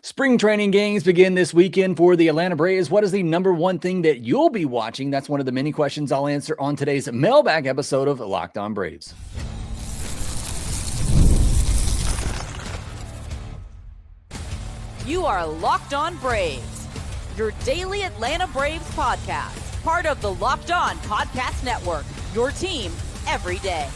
Spring training games begin this weekend for the Atlanta Braves. What is the number one thing that you'll be watching? That's one of the many questions I'll answer on today's mailbag episode of Locked On Braves. You are Locked On Braves, your daily Atlanta Braves podcast, part of the Locked On Podcast Network, your team every day.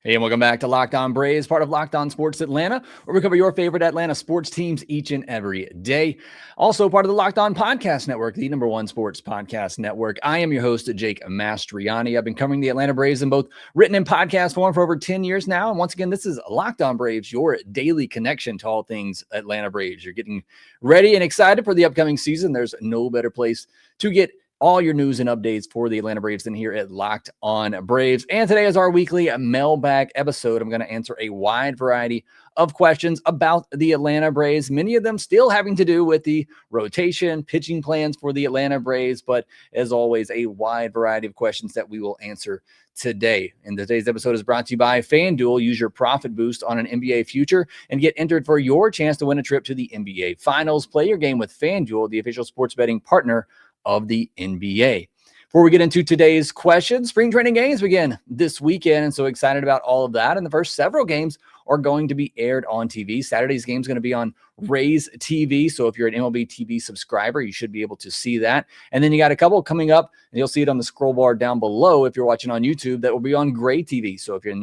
Hey, and welcome back to Locked On Braves, part of Locked On Sports Atlanta, where we cover your favorite Atlanta sports teams each and every day. Also part of the Locked On Podcast Network, the number one sports podcast network. I am your host, Jake Mastroianni. I've been covering the Atlanta Braves in both written and podcast form for over 10 years now. And once again, this is Locked On Braves, your daily connection to all things Atlanta Braves. You're getting ready and excited for the upcoming season. There's no better place to get all your news and updates for the Atlanta Braves than here at Locked On Braves. And today is our weekly mailbag episode. I'm going to answer a wide variety of questions about the Atlanta Braves, many of them still having to do with the rotation, pitching plans for the Atlanta Braves, but as always, a wide variety of questions that we will answer today. And today's episode is brought to you by FanDuel. Use your profit boost on an NBA future and get entered for your chance to win a trip to the NBA Finals. Play your game with FanDuel, the official sports betting partner of the NBA. Before we get into today's questions, spring training games begin this weekend, and so excited about all of that. And the first several games are going to be aired on TV. Saturday's game is going to be on Rays TV, so if you're an MLB TV subscriber, you should be able to see that. And then you got a couple coming up, and you'll see it on the scroll bar down below if you're watching on YouTube. That will be on Gray TV. So if you're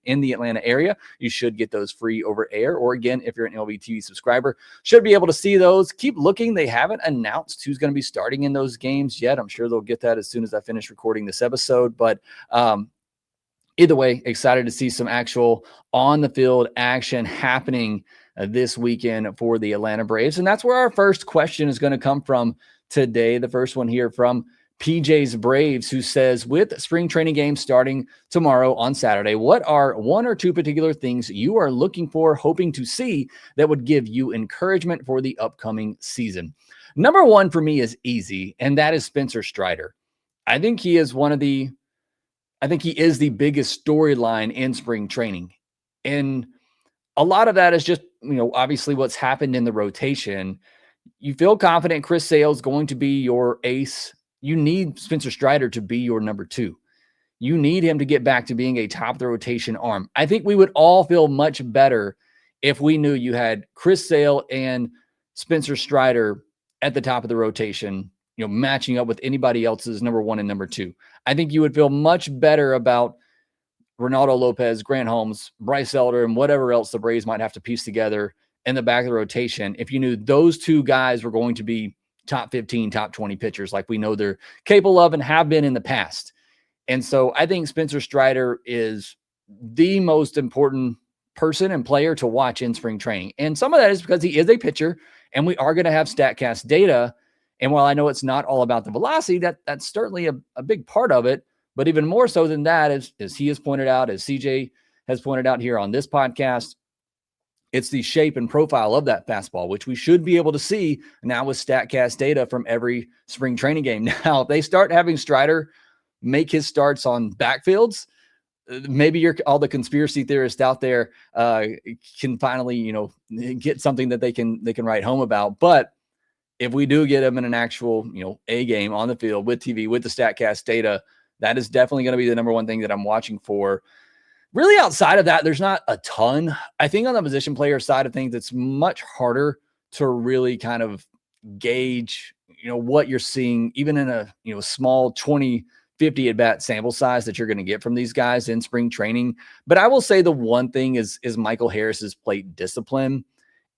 in the Atlanta area, you should get those free over air. Or again, if you're an MLB TV subscriber, should be able to see those. Keep looking. They haven't announced who's going to be starting in those games yet. I'm sure they'll get that as soon as I finish recording this episode. But either way, excited to see some actual on-the-field action happening this weekend for the Atlanta Braves. And that's where our first question is going to come from today. The first one here from PJ's Braves, who says, with spring training games starting tomorrow on Saturday, what are one or two particular things you are looking for, hoping to see that would give you encouragement for the upcoming season? Number one for me is easy, and that is Spencer Strider. I think he is the biggest storyline in spring training. And a lot of that is just, obviously what's happened in the rotation. You feel confident Chris Sale is going to be your ace. You need Spencer Strider to be your number two. You need him to get back to being a top of the rotation arm. I think we would all feel much better if we knew you had Chris Sale and Spencer Strider at the top of the rotation, matching up with anybody else's number one and number two. I think you would feel much better about Ronaldo Lopez, Grant Holmes, Bryce Elder, and whatever else the Braves might have to piece together in the back of the rotation if you knew those two guys were going to be top 15, top 20 pitchers like we know they're capable of and have been in the past. And so I think Spencer Strider is the most important person and player to watch in spring training. And some of that is because he is a pitcher, and we are going to have StatCast data. And while I know it's not all about the velocity, that's certainly a big part of it. But even more so than that, as he has pointed out, as CJ has pointed out here on this podcast, it's the shape and profile of that fastball, which we should be able to see now with StatCast data from every spring training game. Now, if they start having Strider make his starts on backfields, maybe all the conspiracy theorists out there can finally, get something that they can write home about. But if we do get him in an actual, A game on the field with TV, with the StatCast data, that is definitely going to be the number one thing that I'm watching for. Really, outside of that, there's not a ton. I think on the position player side of things, it's much harder to really kind of gauge, what you're seeing, even in a, small 20, 50 at-bat sample size that you're going to get from these guys in spring training. But I will say the one thing is Michael Harris's plate discipline.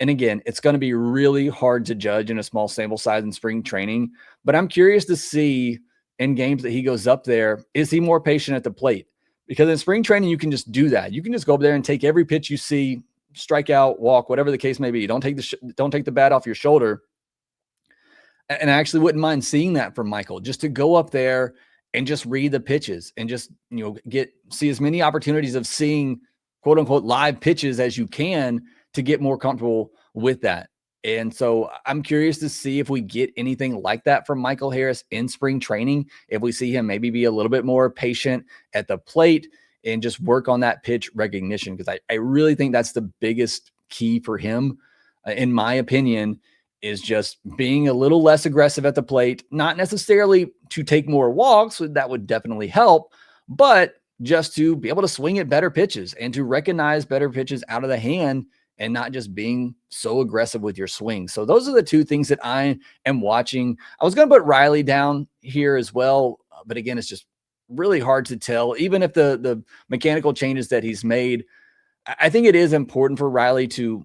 And again, it's going to be really hard to judge in a small sample size in spring training. But I'm curious to see in games that he goes up there, is he more patient at the plate? Because in spring training, you can just do that. You can just go up there and take every pitch you see, strike out, walk, whatever the case may be. Don't take the bat off your shoulder. And I actually wouldn't mind seeing that from Michael, just to go up there and just read the pitches and just, see as many opportunities of seeing quote unquote live pitches as you can to get more comfortable with that. And so I'm curious to see if we get anything like that from Michael Harris in spring training, if we see him maybe be a little bit more patient at the plate and just work on that pitch recognition, because I really think that's the biggest key for him. in my opinion, is just being a little less aggressive at the plate, not necessarily to take more walks, that would definitely help, but just to be able to swing at better pitches and to recognize better pitches out of the hand and not just being so aggressive with your swing. So those are the two things that I am watching. I was going to put Riley down here as well, but again, it's just really hard to tell. Even if the mechanical changes that he's made, I think it is important for Riley to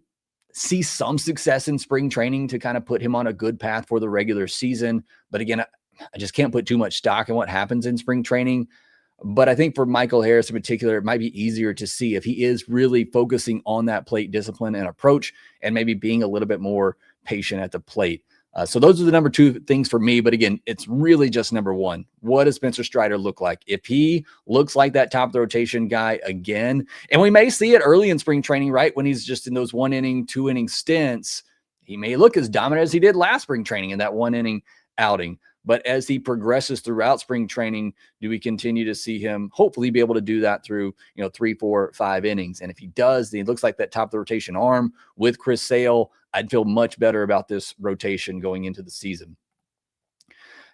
see some success in spring training to kind of put him on a good path for the regular season. But again, I just can't put too much stock in what happens in spring training. But I think for Michael Harris in particular, it might be easier to see if he is really focusing on that plate discipline and approach and maybe being a little bit more patient at the plate. So those are the number two things for me. But again, it's really just number one. What does Spencer Strider look like? If he looks like that top of the rotation guy again, and we may see it early in spring training, right? When he's just in those 1 inning, 2 inning stints, he may look as dominant as he did last spring training in that 1 inning outing. But as he progresses throughout spring training, do we continue to see him hopefully be able to do that through, 3, 4, 5 innings? And if he does, then he looks like that top of the rotation arm with Chris Sale. I'd feel much better about this rotation going into the season.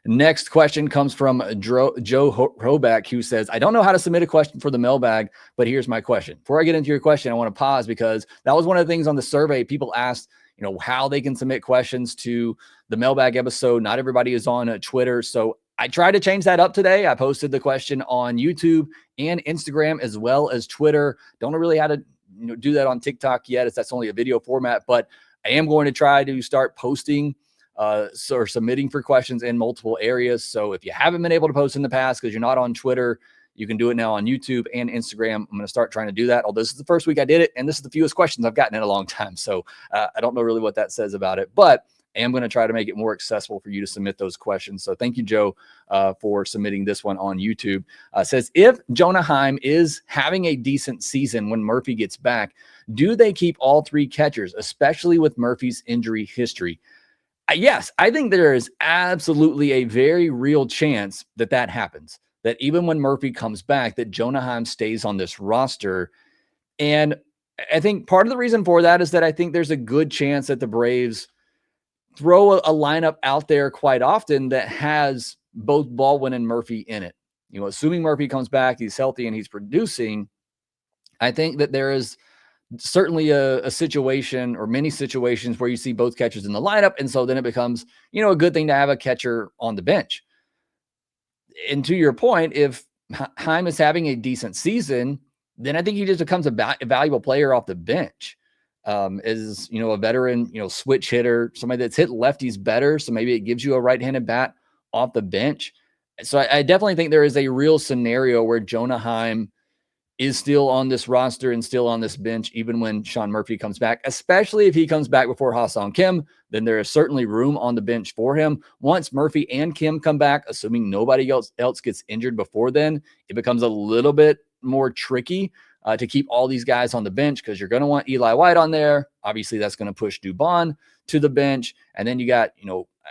Next question comes from Joe Hoback, who says, I don't know how to submit a question for the mailbag, but here's my question. Before I get into your question, I want to pause because that was one of the things on the survey. People asked, how they can submit questions to the mailbag episode. Not everybody is on Twitter. So I tried to change that up today. I posted the question on YouTube and Instagram as well as Twitter. Don't know really how to do that on TikTok yet, as that's only a video format, but I am going to try to start posting or submitting for questions in multiple areas. So if you haven't been able to post in the past because you're not on Twitter, you can do it now on YouTube and Instagram. I'm going to start trying to do that. Although this is the first week I did it, and this is the fewest questions I've gotten in a long time. So I don't know really what that says about it, but I am going to try to make it more accessible for you to submit those questions. So thank you, Joe, for submitting this one on YouTube. Says, if Jonah Heim is having a decent season when Murphy gets back, do they keep all three catchers, especially with Murphy's injury history? Yes, I think there is absolutely a very real chance that that happens. That even when Murphy comes back, that Jonah Heim stays on this roster. And I think part of the reason for that is that I think there's a good chance that the Braves throw a lineup out there quite often that has both Baldwin and Murphy in it. Assuming Murphy comes back, he's healthy and he's producing, I think that there is certainly a situation or many situations where you see both catchers in the lineup. And so then it becomes, a good thing to have a catcher on the bench. And to your point, if Heim is having a decent season, then I think he just becomes a valuable player off the bench. Is, a veteran, switch hitter, somebody that's hit lefties better. So maybe it gives you a right-handed bat off the bench. So I definitely think there is a real scenario where Jonah Heim is still on this roster and still on this bench, even when Sean Murphy comes back, especially if he comes back before Ha-Seong Kim, then there is certainly room on the bench for him. Once Murphy and Kim come back, assuming nobody else gets injured before then, it becomes a little bit more tricky to keep all these guys on the bench because you're going to want Eli White on there. Obviously, that's going to push Dubon to the bench. And then you got,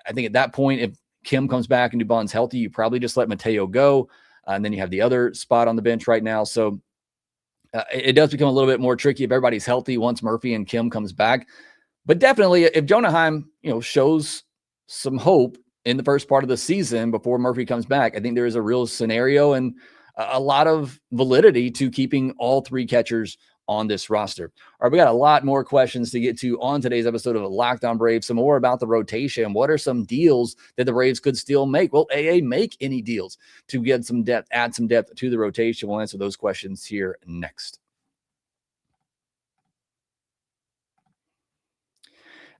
I think at that point, if Kim comes back and Dubon's healthy, you probably just let Mateo go. And then you have the other spot on the bench right now. So it does become a little bit more tricky if everybody's healthy once Murphy and Kim comes back. But definitely, if Jonah Heim, shows some hope in the first part of the season before Murphy comes back, I think there is a real scenario and a lot of validity to keeping all three catchers on this roster. All right, we got a lot more questions to get to on today's episode of Locked On Braves. Some more about the rotation. What are some deals that the Braves could still make? Will AA make any deals to get some depth, add some depth to the rotation? We'll answer those questions here next.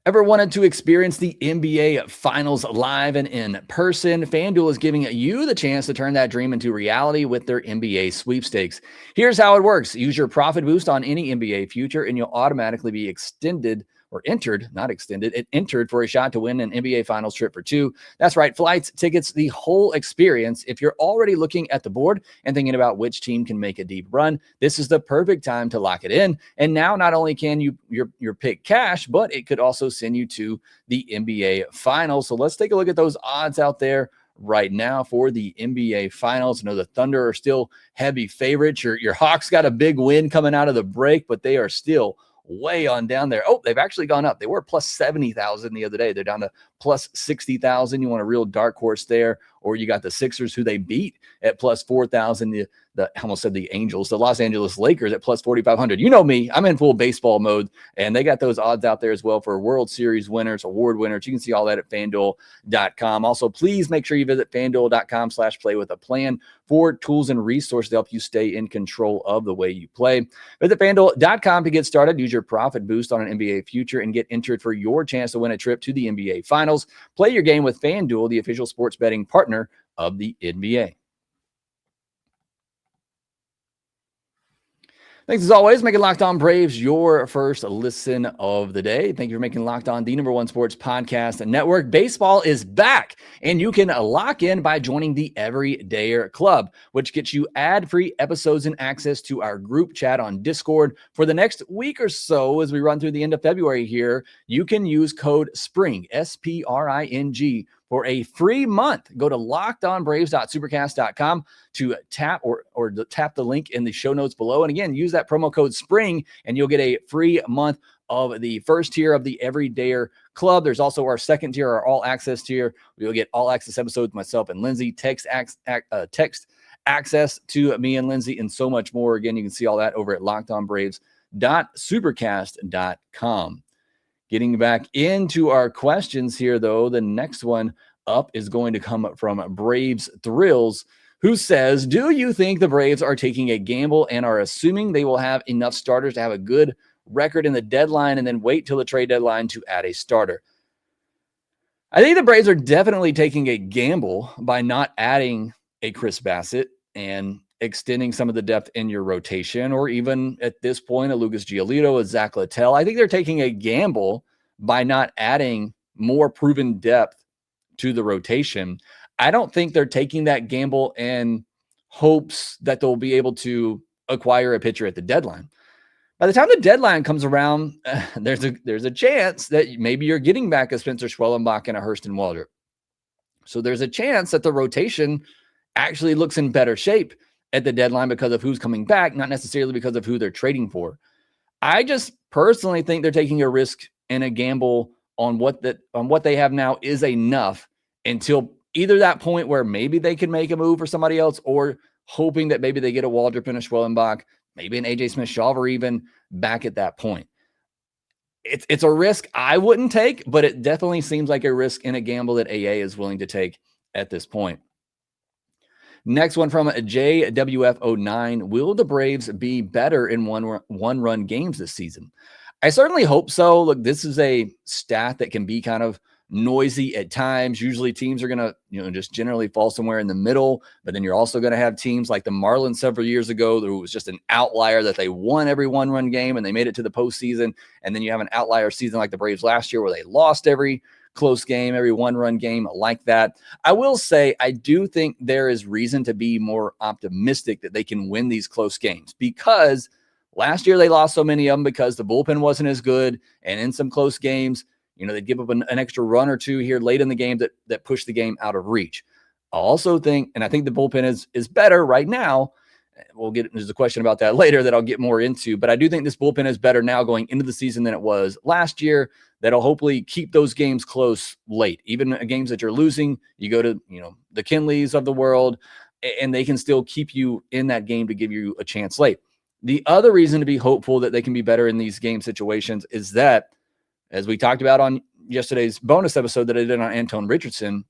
Ever wanted to experience the NBA Finals live and in person? FanDuel is giving you the chance to turn that dream into reality with their NBA sweepstakes. Here's how it works. Use your profit boost on any NBA future, and you'll automatically be entered for a shot to win an NBA Finals trip for two. That's right, flights, tickets, the whole experience. If you're already looking at the board and thinking about which team can make a deep run, this is the perfect time to lock it in. And now not only can your pick cash, but it could also send you to the NBA Finals. So let's take a look at those odds out there right now for the NBA Finals. I know the Thunder are still heavy favorites. Your Hawks got a big win coming out of the break, but they are still way on down there. Oh, they've actually gone up. They were plus 70,000 the other day. They're down to plus 60,000. You want a real dark horse there, or you got the Sixers, who they beat at plus 4,000. I almost said the Angels, the Los Angeles Lakers at plus 4,500. You know me, I'm in full baseball mode, and they got those odds out there as well for World Series winners, award winners. You can see all that at FanDuel.com. Also, please make sure you visit FanDuel.com/playwithaplan for tools and resources to help you stay in control of the way you play. Visit FanDuel.com to get started. Use your profit boost on an NBA future and get entered for your chance to win a trip to the NBA Finals. Play your game with FanDuel, the official sports betting partner of the NBA. Thanks as always, making Locked On Braves your first listen of the day. Thank you for making Locked On the #1 sports podcast network. Baseball is back, and you can lock in by joining the Everydayer Club, which gets you ad-free episodes and access to our group chat on Discord for the next week or so. As we run through the end of February here, you can use code SPRING, SPRING, for a free month. Go to lockedonbraves.supercast.com to tap or tap the link in the show notes below. And again, use that promo code SPRING and you'll get a free month of the first tier of the Everydayer Club. There's also our second tier, our all access tier. You'll get all access episodes, myself and Lindsay, text access to me and Lindsay, and so much more. Again, you can see all that over at lockedonbraves.supercast.com. Getting back into our questions here, though, the next one up is going to come from Braves Thrills, who says, do you think the Braves are taking a gamble and are assuming they will have enough starters to have a good record in the deadline and then wait till the trade deadline to add a starter? I think the Braves are definitely taking a gamble by not adding a Chris Bassett and extending some of the depth in your rotation, or even at this point, a Lucas Giolito, a Zach Littell. I think they're taking a gamble by not adding more proven depth to the rotation. I don't think they're taking that gamble in hopes that they'll be able to acquire a pitcher at the deadline. By the time the deadline comes around, there's a chance that maybe you're getting back a Spencer Schwellenbach and a Hurston Waldrop. So there's a chance that the rotation actually looks in better shape at the deadline because of who's coming back, not necessarily because of who they're trading for. I just personally think they're taking a risk and a gamble on what they have now is enough until either that point where maybe they can make a move for somebody else, or hoping that maybe they get a Waldrop and a Schwellenbach, maybe an AJ Smith-Shawver even back at that point. It's a risk I wouldn't take, but it definitely seems like a risk and a gamble that AA is willing to take at this point. Next one from JWF09. Will the Braves be better in one-run games this season? I certainly hope so. Look, this is a stat that can be kind of noisy at times. Usually teams are going to, just generally fall somewhere in the middle, but then you're also going to have teams like the Marlins several years ago. There was just an outlier that they won every one-run game and they made it to the postseason. And then you have an outlier season like the Braves last year where they lost every close game, every one-run game like that. I will say I do think there is reason to be more optimistic that they can win these close games, because last year they lost so many of them because the bullpen wasn't as good, and in some close games, they'd give up an extra run or two here late in the game that pushed the game out of reach. I also think, and I think the bullpen is better right now. There's a question about that later that I'll get more into, but I do think this bullpen is better now going into the season than it was last year. That'll hopefully keep those games close late. Even games that you're losing, you go to, the Kinleys of the world, and they can still keep you in that game to give you a chance late. The other reason to be hopeful that they can be better in these game situations is that, as we talked about on yesterday's bonus episode that I did on Anton Richardson,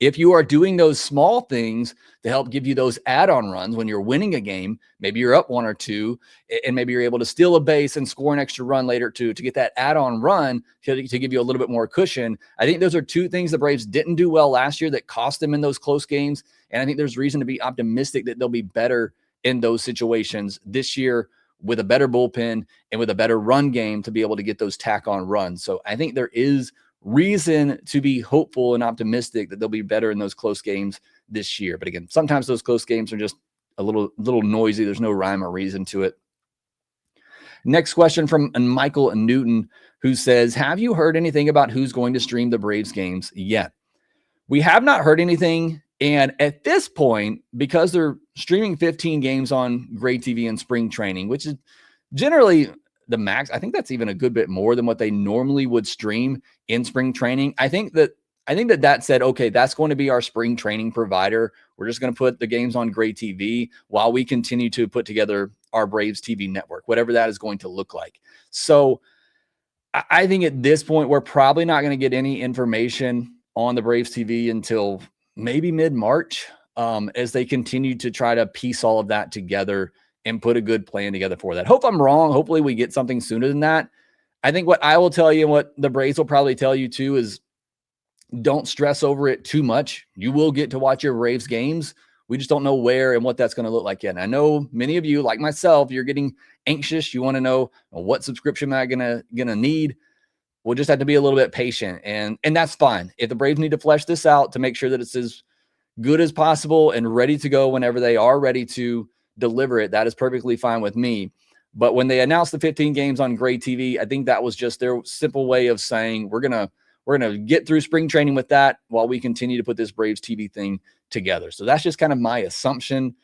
if you are doing those small things to help give you those add-on runs when you're winning a game, maybe you're up 1 or 2, and maybe you're able to steal a base and score an extra run later to get that add-on run to give you a little bit more cushion. I think those are two things the Braves didn't do well last year that cost them in those close games, and I think there's reason to be optimistic that they'll be better in those situations this year with a better bullpen and with a better run game to be able to get those tack-on runs. So I think there is reason to be hopeful and optimistic that they'll be better in those close games this year. But again, sometimes those close games are just a little noisy. There's no rhyme or reason to it. Next question from Michael Newton, who says, have you heard anything about who's going to stream the Braves games yet? We have not heard anything. And at this point, because they're streaming 15 games on Gray TV and spring training, which is generally the max. I think that's even a good bit more than what they normally would stream in spring training. I think that said, okay, that's going to be our spring training provider. We're just going to put the games on Gray TV while we continue to put together our Braves TV network, whatever that is going to look like. So I think at this point, we're probably not going to get any information on the Braves TV until maybe mid-March, as they continue to try to piece all of that together and put a good plan together for that. Hope I'm wrong. Hopefully we get something sooner than that. I think what I will tell you and what the Braves will probably tell you too is don't stress over it too much. You will get to watch your Braves games. We just don't know where and what that's going to look like yet. And I know many of you, like myself, you're getting anxious. You want to know, well, what subscription am I gonna need? We'll just have to be a little bit patient, and that's fine. If the Braves need to flesh this out to make sure that it's as good as possible and ready to go whenever they are ready to deliver it, that is perfectly fine with me. But when they announced the 15 games on Gray TV, I think that was just their simple way of saying we're gonna get through spring training with that while we continue to put this Braves TV thing together. So that's just kind of my assumption.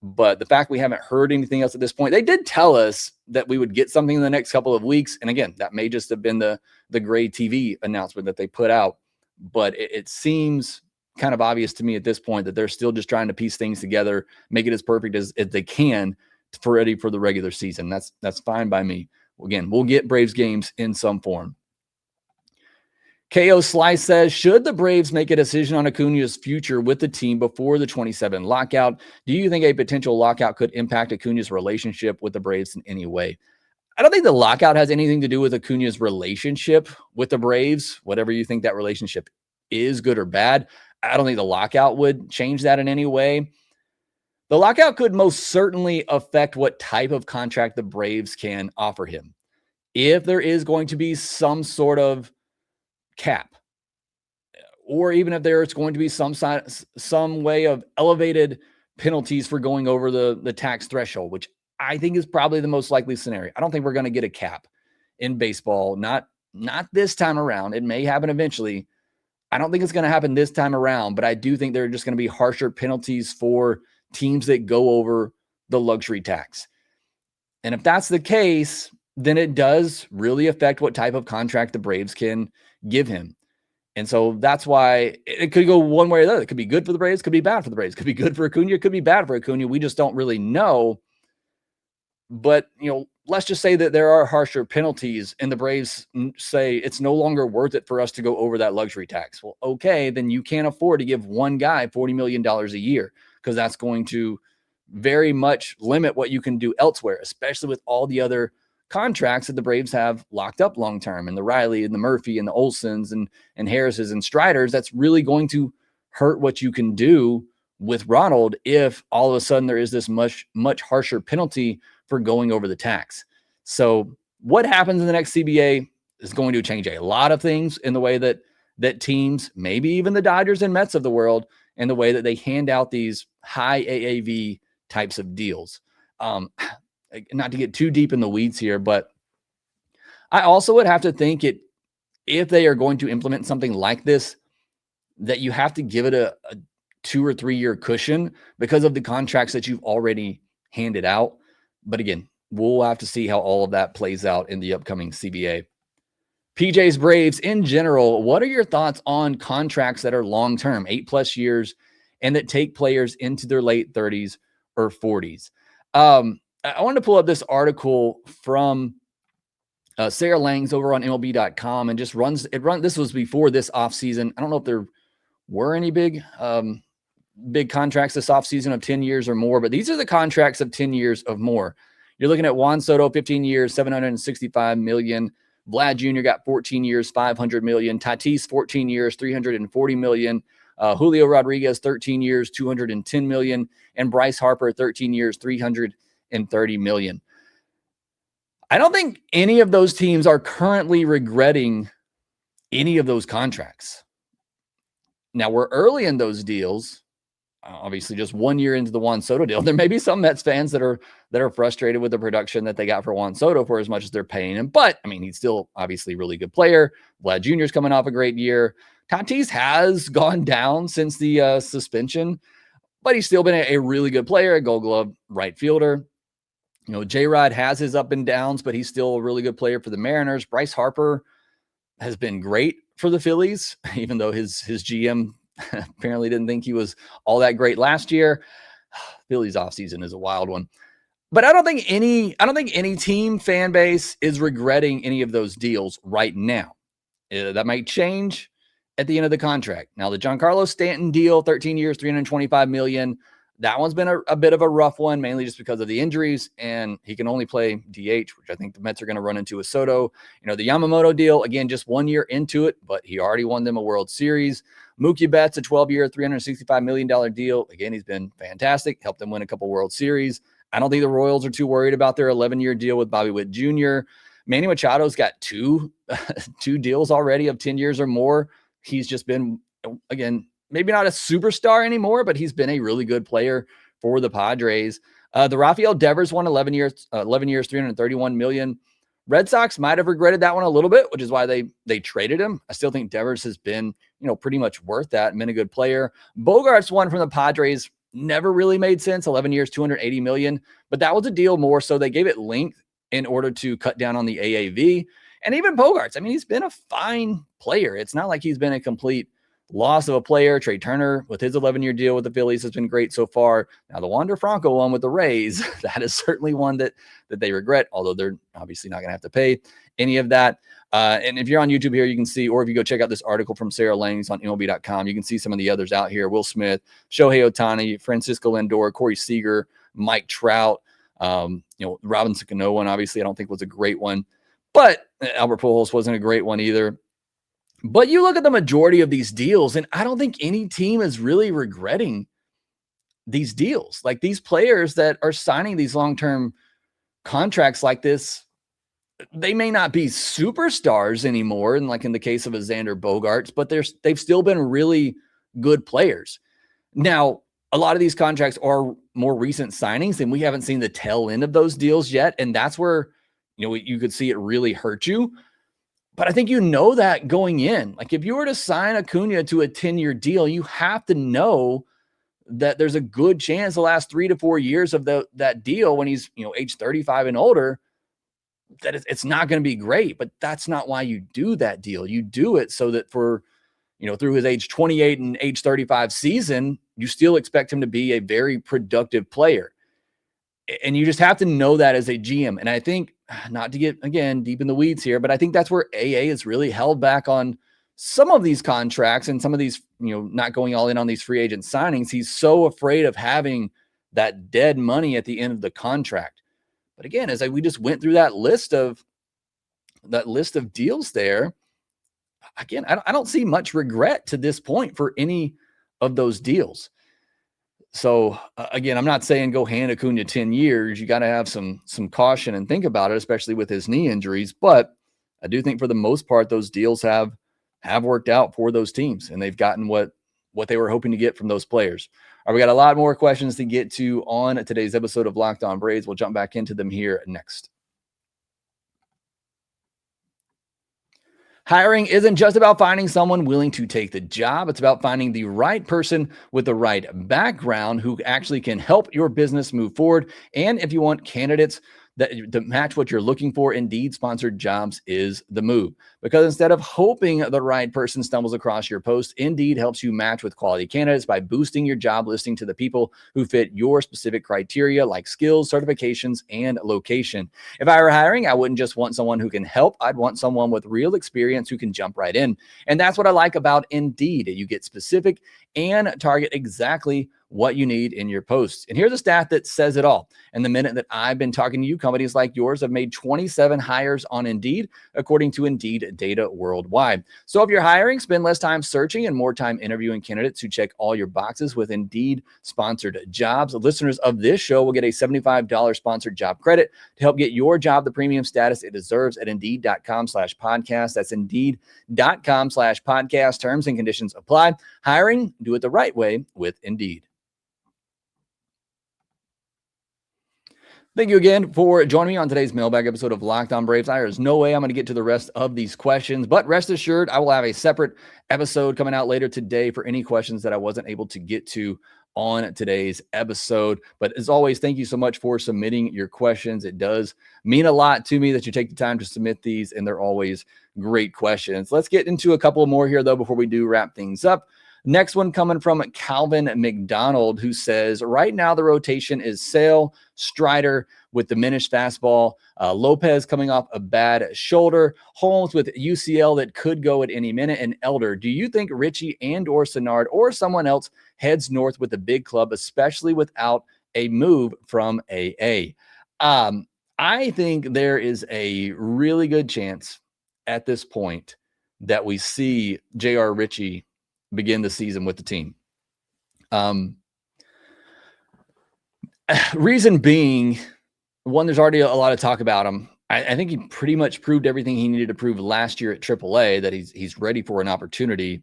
But the fact we haven't heard anything else at this point, they did tell us that we would get something in the next couple of weeks. And again, that may just have been the Gray TV announcement that they put out. But it seems kind of obvious to me at this point that they're still just trying to piece things together, make it as perfect as they can for ready for the regular season. That's fine by me. Again, we'll get Braves games in some form. KO Slice says, should the Braves make a decision on Acuña's future with the team before the 27 lockout? Do you think a potential lockout could impact Acuña's relationship with the Braves in any way? I don't think the lockout has anything to do with Acuña's relationship with the Braves, whatever you think that relationship is, good or bad. I don't think the lockout would change that in any way. The lockout could most certainly affect what type of contract the Braves can offer him. If there is going to be some sort of cap, or even if there's going to be some way of elevated penalties for going over the tax threshold, which I think is probably the most likely scenario. I don't think we're going to get a cap in baseball. Not this time around. It may happen eventually. I don't think it's going to happen this time around, but I do think there are just going to be harsher penalties for teams that go over the luxury tax. And if that's the case, then it does really affect what type of contract the Braves can give him. And so that's why it could go one way or the other. It could be good for the Braves, could be bad for the Braves, could be good for Acuña, could be bad for Acuña. We just don't really know. But, let's just say that there are harsher penalties and the Braves say it's no longer worth it for us to go over that luxury tax. Well, okay, then you can't afford to give one guy $40 million a year, because that's going to very much limit what you can do elsewhere, especially with all the other contracts that the Braves have locked up long-term, and the Riley and the Murphy and the Olsons and Harris's and Striders. That's really going to hurt what you can do with Ronald if all of a sudden there is this much harsher penalty for going over the tax. So what happens in the next CBA is going to change a lot of things in the way that teams, maybe even the Dodgers and Mets of the world, and the way that they hand out these high AAV types of deals. Not to get too deep in the weeds here, but I also would have to think if they are going to implement something like this, that you have to give it a 2 or 3 year cushion because of the contracts that you've already handed out. But again, we'll have to see how all of that plays out in the upcoming CBA. PJ's Braves in general, what are your thoughts on contracts that are long-term, 8+ years, and that take players into their late 30s or 40s? I wanted to pull up this article from Sarah Langs over on MLB.com, and just this was before this offseason. I don't know if there were any big contracts this offseason of 10 years or more, but these are the contracts of 10 years or more. You're looking at Juan Soto, 15 years, $765 million. Vlad Jr. got 14 years, $500 million. Tatis, 14 years, $340 million. Julio Rodriguez, 13 years, $210 million. And Bryce Harper, 13 years, $330 million. I don't think any of those teams are currently regretting any of those contracts. Now, we're early in those deals. Obviously, just 1 year into the Juan Soto deal. There may be some Mets fans that are frustrated with the production that they got for Juan Soto for as much as they're paying him. But, I mean, he's still obviously a really good player. Vlad Jr. is coming off a great year. Tatis has gone down since the suspension, but he's still been a really good player, a Gold Glove right fielder. J-Rod has his up and downs, but he's still a really good player for the Mariners. Bryce Harper has been great for the Phillies, even though his GM apparently didn't think he was all that great last year. Phillies offseason is a wild one. But I don't think any team fan base is regretting any of those deals right now. That might change at the end of the contract. Now, the Giancarlo Stanton deal, 13 years, $325 million. That one's been a bit of a rough one, mainly just because of the injuries, and he can only play DH, which I think the Mets are going to run into with Soto. The Yamamoto deal, again, just 1 year into it, but he already won them a World Series. Mookie Betts, a 12-year, $365 million deal. Again, he's been fantastic, helped them win a couple World Series. I don't think the Royals are too worried about their 11-year deal with Bobby Witt Jr. Manny Machado's got two deals already of 10 years or more. He's just been, again, maybe not a superstar anymore, but he's been a really good player for the Padres. The Rafael Devers one, 11 years, $331 million. Red Sox might have regretted that one a little bit, which is why they traded him. I still think Devers has been, pretty much worth that and been a good player. Bogarts one from the Padres never really made sense. 11 years, $280 million, but that was a deal more so they gave it length in order to cut down on the AAV. And even Bogarts, he's been a fine player. It's not like he's been a complete loss of a player. Trey Turner with his 11-year deal with the Phillies has been great so far. Now the Wander Franco one with the Rays, that is certainly one that they regret, although they're obviously not going to have to pay any of that. And if you're on YouTube here, you can see, or if you go check out this article from Sarah Langs on MLB.com, you can see some of the others out here. Will Smith, Shohei Ohtani, Francisco Lindor, Corey Seager, Mike Trout, Robinson Cano one, obviously I don't think was a great one, but Albert Pujols wasn't a great one either. But you look at the majority of these deals, and I don't think any team is really regretting these deals. Like these players that are signing these long-term contracts like this, they may not be superstars anymore, and like in the case of a Xander Bogaerts, but they've still been really good players. Now, a lot of these contracts are more recent signings, and we haven't seen the tail end of those deals yet, and that's where you could see it really hurt you. But I think that going in. Like if you were to sign Acuna to a 10-year deal, you have to know that there's a good chance the last 3 to 4 years of that deal when he's age 35 and older, that it's not going to be great. But that's not why you do that deal. You do it so that for through his age 28 and age 35 season, you still expect him to be a very productive player. And you just have to know that as a GM. And I think, not to get, again, deep in the weeds here, but I think that's where AA is really held back on some of these contracts and some of these, not going all in on these free agent signings. He's so afraid of having that dead money at the end of the contract. But again, as we just went through that list of deals there, again, I don't see much regret to this point for any of those deals. So again, I'm not saying go hand Acuna 10 years. You got to have some caution and think about it, especially with his knee injuries. But I do think for the most part, those deals have worked out for those teams, and they've gotten what they were hoping to get from those players. All right, we got a lot more questions to get to on today's episode of Locked On Braves. We'll jump back into them here next. Hiring isn't just about finding someone willing to take the job. It's about finding the right person with the right background who actually can help your business move forward. And if you want candidates that match what you're looking for, Indeed sponsored jobs is the move. Because instead of hoping the right person stumbles across your post, Indeed helps you match with quality candidates by boosting your job listing to the people who fit your specific criteria like skills, certifications, and location. If I were hiring, I wouldn't just want someone who can help. I'd want someone with real experience who can jump right in. And that's what I like about Indeed. You get specific and target exactly what you need in your posts. And here's a stat that says it all. In the minute that I've been talking to you, companies like yours have made 27 hires on Indeed, according to Indeed data worldwide. So if you're hiring, spend less time searching and more time interviewing candidates who check all your boxes with Indeed sponsored jobs. Listeners of this show will get a $75 sponsored job credit to help get your job the premium status it deserves at Indeed.com/podcast. That's Indeed.com/podcast. Terms and conditions apply. Hiring, do it the right way with Indeed. Thank you again for joining me on today's mailbag episode of Locked On Braves. There's no way I'm going to get to the rest of these questions, but rest assured, I will have a separate episode coming out later today for any questions that I wasn't able to get to on today's episode. But as always, thank you so much for submitting your questions. It does mean a lot to me that you take the time to submit these, and they're always great questions. Let's get into a couple more here, though, before we do wrap things up. Next one coming from Calvin McDonald, who says, right now the rotation is Sale, Strider with diminished fastball, Lopez coming off a bad shoulder, Holmes with UCL that could go at any minute, and Elder. Do you think Richie and or Synard or someone else heads north with the big club, especially without a move from AA? I think there is a really good chance at this point that we see J.R. Richie begin the season with the team. Reason being, one, there's already a lot of talk about him. I think he pretty much proved everything he needed to prove last year at AAA, that he's ready for an opportunity.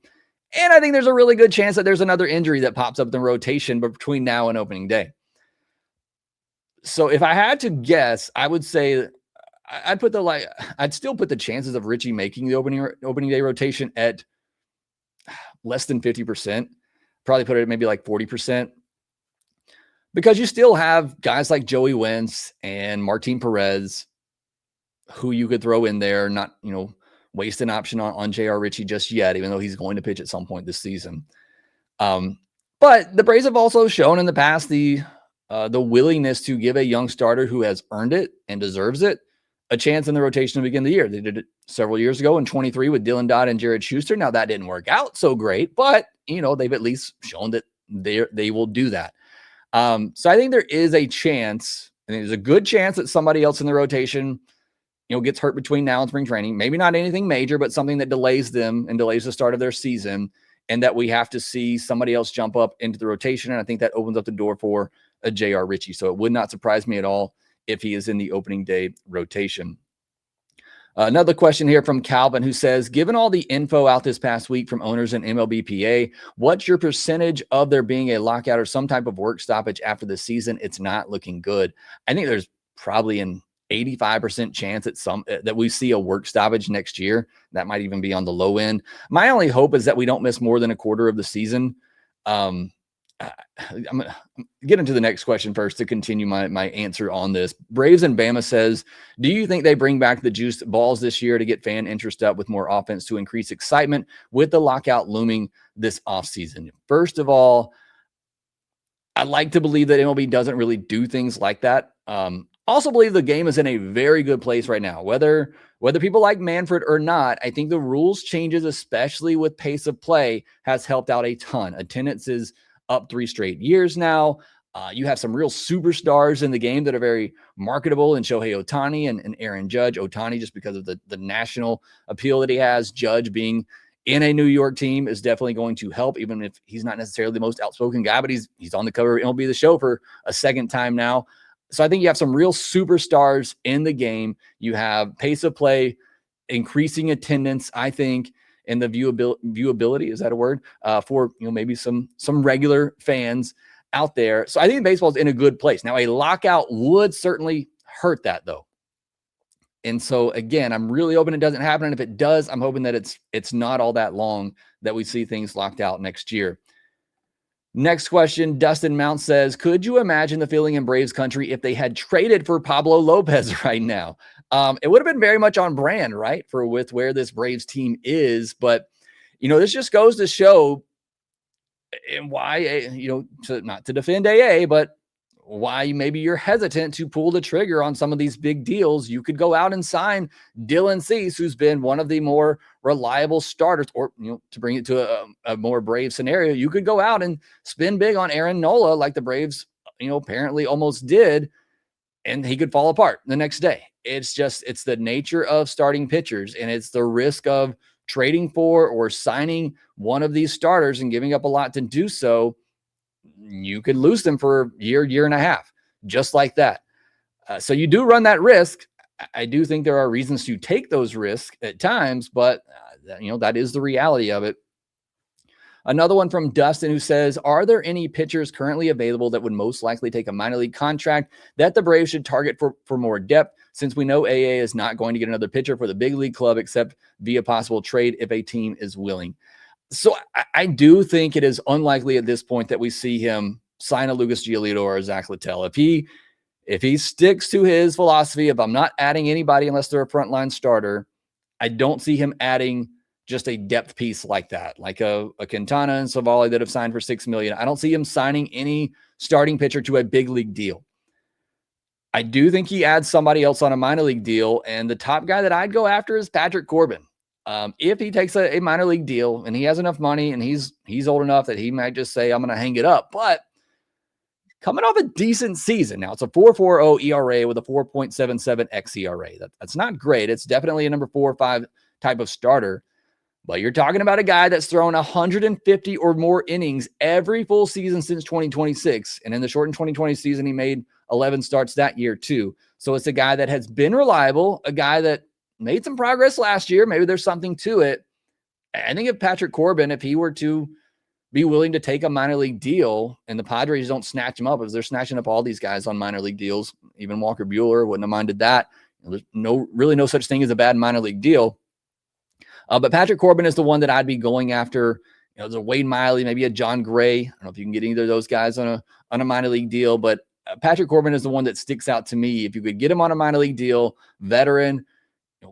And I think there's a really good chance that there's another injury that pops up in the rotation between now and opening day. So if I had to guess, I would say I'd still put the chances of Richie making the opening day rotation at less than 50%. Probably put it at maybe like 40%. Because you still have guys like Joey Wentz and Martin Perez who you could throw in there, not, waste an option on J.R. Richie just yet, even though he's going to pitch at some point this season. But the Braves have also shown in the past the willingness to give a young starter who has earned it and deserves it a chance in the rotation to begin the year. They did it several years ago in 23 with Dylan Dodd and Jared Schuster. Now that didn't work out so great, but they've at least shown that they will do that. So I think there is a chance, and there's a good chance that somebody else in the rotation, gets hurt between now and spring training. Maybe not anything major, but something that delays them and delays the start of their season, and that we have to see somebody else jump up into the rotation. And I think that opens up the door for a J.R. Richie. So it would not surprise me at all if he is in the opening day rotation. Another question here from Calvin, who says, given all the info out this past week from owners in MLBPA, what's your percentage of there being a lockout or some type of work stoppage after the season? It's not looking good. I think there's probably an 85% chance that we see a work stoppage next year. That might even be on the low end. My only hope is that we don't miss more than a quarter of the season. I'm going to get into the next question first to continue my answer on this. Braves and Bama says, do you think they bring back the juiced balls this year to get fan interest up with more offense to increase excitement with the lockout looming this offseason? First of all, I'd like to believe that MLB doesn't really do things like that. Also believe the game is in a very good place right now. Whether people like Manfred or not, I think the rules changes, especially with pace of play, has helped out a ton. Attendance is up 3 straight years now. You have some real superstars in the game that are very marketable, and Shohei Ohtani and Aaron Judge. Ohtani, just because of the national appeal that he has. Judge being in a New York team is definitely going to help, even if he's not necessarily the most outspoken guy, but he's on the cover of MLB The Show for a second time now. So I think you have some real superstars in the game. You have pace of play, increasing attendance, I think, and the viewability, is that a word? For maybe some regular fans out there. So I think baseball is in a good place. Now, a lockout would certainly hurt that, though. And so again, I'm really hoping it doesn't happen. And if it does, I'm hoping that it's not all that long that we see things locked out next year. Next question, Dustin Mount says, could you imagine the feeling in Braves country if they had traded for Pablo Lopez right now? It would have been very much on brand, right, with where this Braves team is. But, this just goes to show and why, not to defend AA, but why maybe you're hesitant to pull the trigger on some of these big deals. You could go out and sign Dylan Cease, who's been one of the more reliable starters, or, to bring it to a more Brave scenario, you could go out and spend big on Aaron Nola like the Braves, apparently almost did, and he could fall apart the next day. It's the nature of starting pitchers, and it's the risk of trading for or signing one of these starters and giving up a lot to do so. You could lose them for a year and a half, just like that. So you do run that risk. I do think there are reasons to take those risks at times, but that is the reality of it. Another one from Dustin, who says, are there any pitchers currently available that would most likely take a minor league contract that the Braves should target for more depth, since we know AA is not going to get another pitcher for the big league club except via possible trade if a team is willing? So I do think it is unlikely at this point that we see him sign a Lucas Giolito or a Zach Littell. If he sticks to his philosophy of I'm not adding anybody unless they're a frontline starter, I don't see him adding just a depth piece like that, like a Quintana and Savali that have signed for $6 million. I don't see him signing any starting pitcher to a big league deal. I do think he adds somebody else on a minor league deal, and the top guy that I'd go after is Patrick Corbin. If he takes a minor league deal and he has enough money and he's old enough that he might just say, I'm going to hang it up. But coming off a decent season, now it's a 4.40 ERA with a 4.77 xERA. That's not great. It's definitely a number 4 or 5 type of starter. But you're talking about a guy that's thrown 150 or more innings every full season since 2026. And in the shortened 2020 season, he made 11 starts that year too. So it's a guy that has been reliable, a guy that made some progress last year. Maybe there's something to it. I think if Patrick Corbin, if he were to be willing to take a minor league deal and the Padres don't snatch him up, as they're snatching up all these guys on minor league deals, even Walker Buehler wouldn't have minded that. There's really no such thing as a bad minor league deal. But Patrick Corbin is the one that I'd be going after. There's a Wade Miley, maybe a John Gray. I don't know if you can get either of those guys on a minor league deal, but Patrick Corbin is the one that sticks out to me. If you could get him on a minor league deal, veteran,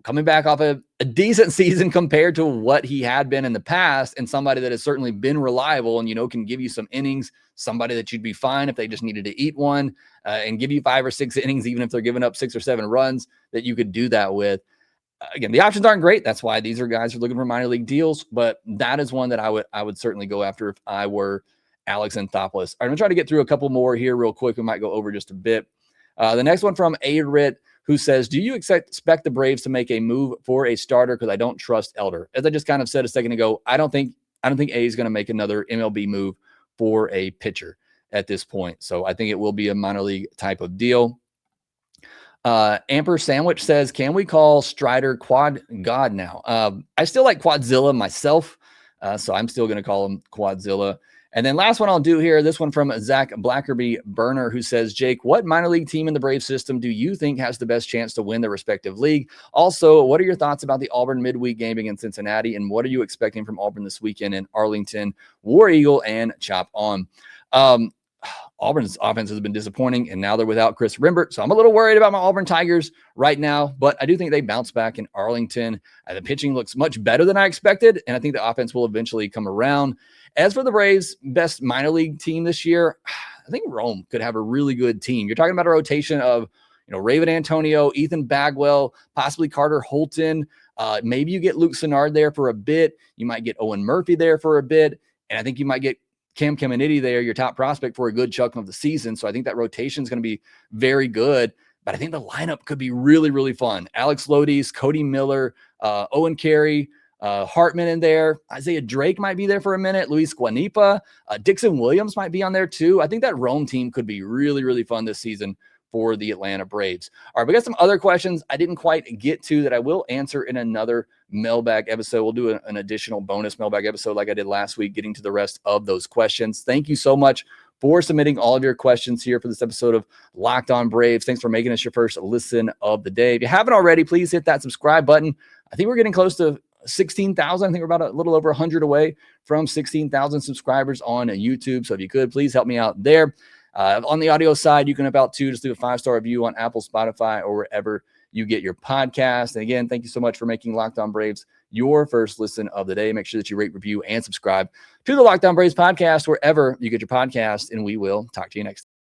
coming back off a decent season compared to what he had been in the past, and somebody that has certainly been reliable and, can give you some innings, somebody that you'd be fine if they just needed to eat one and give you 5 or 6 innings, even if they're giving up 6 or 7 runs, that you could do that with. Again, the options aren't great. That's why these are guys who are looking for minor league deals, but that is one that I would certainly go after if I were Alex Anthopoulos. All right, I'm going to try to get through a couple more here real quick. We might go over just a bit. The next one from Arit, who says, do you expect the Braves to make a move for a starter? Because I don't trust Elder. As I just kind of said a second ago, I don't think A is going to make another MLB move for a pitcher at this point. So I think it will be a minor league type of deal. Amper Sandwich says, can we call Strider Quad God now? I still like Quadzilla myself, so I'm still going to call him Quadzilla. And then last one I'll do here, this one from Zach Blackerby Burner, who says, Jake, what minor league team in the Brave system do you think has the best chance to win their respective league? Also, what are your thoughts about the Auburn midweek game against Cincinnati, and what are you expecting from Auburn this weekend in Arlington, War Eagle, and Chop On? Auburn's offense has been disappointing, and now they're without Chris Rimbert. So I'm a little worried about my Auburn Tigers right now, but I do think they bounce back in Arlington. The pitching looks much better than I expected, and I think the offense will eventually come around. As for the Braves' best minor league team this year, I think Rome could have a really good team. You're talking about a rotation of, Raven Antonio, Ethan Bagwell, possibly Carter Holton. Maybe you get Luke Sennard there for a bit. You might get Owen Murphy there for a bit, and I think you might get Cam Caminiti there, your top prospect for a good chunk of the season. So I think that rotation is going to be very good, but I think the lineup could be really, really fun. Alex Lodies, Cody Miller, Owen Carey, Hartman in there. Isaiah Drake might be there for a minute. Luis Guanipa, Dixon Williams might be on there too. I think that Rome team could be really, really fun this season for the Atlanta Braves. All right, we got some other questions I didn't quite get to that I will answer in another mailbag episode. We'll do an additional bonus mailbag episode like I did last week, getting to the rest of those questions. Thank you so much for submitting all of your questions here for this episode of Locked On Braves. Thanks for making us your first listen of the day. If you haven't already, please hit that subscribe button. I think we're getting close to 16,000. I think we're about a little over 100 away from 16,000 subscribers on YouTube. So if you could, please help me out there. On the audio side, you can help out too. Just do a 5-star review on Apple, Spotify, or wherever you get your podcast. And again, thank you so much for making Locked On Braves your first listen of the day. Make sure that you rate, review, and subscribe to the Locked On Braves podcast wherever you get your podcast, and we will talk to you next time.